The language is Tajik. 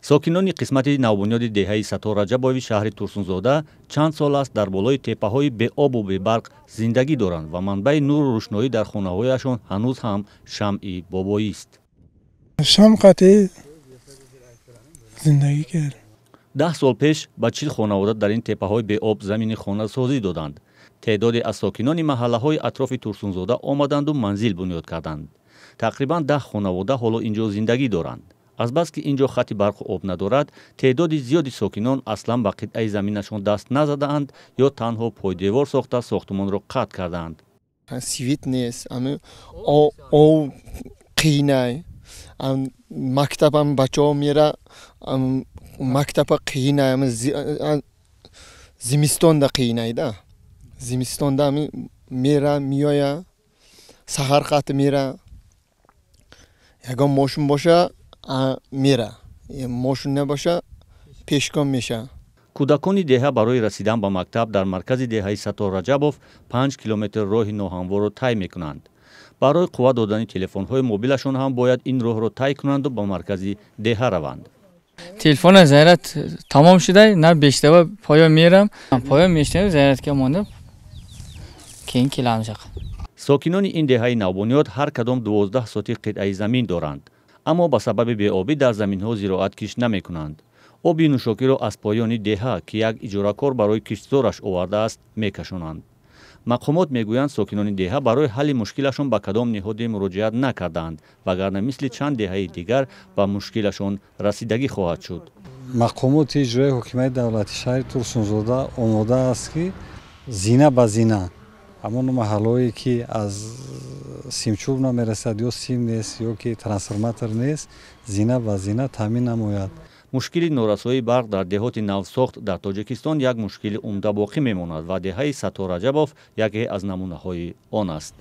сокинони қисмати навбунёди деҳаи Сатораҷабови шаҳри Турсунзода чанд сол аст дар болои теппаҳои беобу бебарқ зиндагӣ доранд ва манбаи нуру рӯшноӣ дар хонаҳояшон ҳанӯз ҳам шамъи бобоист. шам қатъи зиндагӣ кард. 10 сол пеш ба 40 хонавода дар ин теппаҳои беоб замини хонасозӣ доданд. теъдоде аз сокинони маҳаллаҳои атрофи Турсунзода омаданду манзил бунёд карданд. тақрибан 10 хонавода ҳоло инҷо зиндагӣ доранд. азбаски инҷо хати барқу об надорад, теъдоди зиёди сокинон аслан ба қитъаи заминашон даст назадаанд ё танҳо пойдевор сохта сохтумонро қатъ кардаанд. свет нест, об қийнай, мактабам бачаҳо мера мактаба қийнай, зимистонда қийнайда. зимистонда мера миёя, саҳар қатъ мера. ягон мошин боша мера, мошин набоша пешком меша. кӯдакони деҳа барои расидан ба мактаб дар маркази деҳаи Сатораҷабов 5 километр роҳи ноҳамворро тай мекунанд. барои қувват додани телефонҳои мобилашон ҳам бояд ин роҳро тай кунанду ба маркази деҳа раванд. телефона заряд тамом шуда, на бештаба поё мерам, поё мештам зарядка монда. Keyin kelamiz. сокинони ин деҳаи навбунёд ҳар кадом 12 сотик қитъаи замин доранд, аммо ба сабаби беобӣ дар заминҳо зироат кишт намекунанд. оби нӯшокиро аз поёни деҳа, ки як иҷоракор барои киштзораш овардааст, мекашонанд. мақомот мегӯянд сокинони деҳа барои ҳалли мушкилашон ба кадом ниҳоде муроҷиат накарданд, вагарна мисли чанд деҳаи дигар ба мушкилашон расидагӣ хоҳад шуд. мақомоти иҷрои ҳокимияти давлати шаҳри Турсунзода омода аст ки зина ба зина ҳамон маҳаллое ки аз симчӯб намерасад ё сим нест ё ки трансформатор нест, зина ба зина таъмин намояд. мушкили норасоии барқ дар деҳоти навсохт дар Тоҷикистон як мушкили умда боқӣ мемонад ва деҳаи Сатораҷабов яке аз намунаҳои он аст.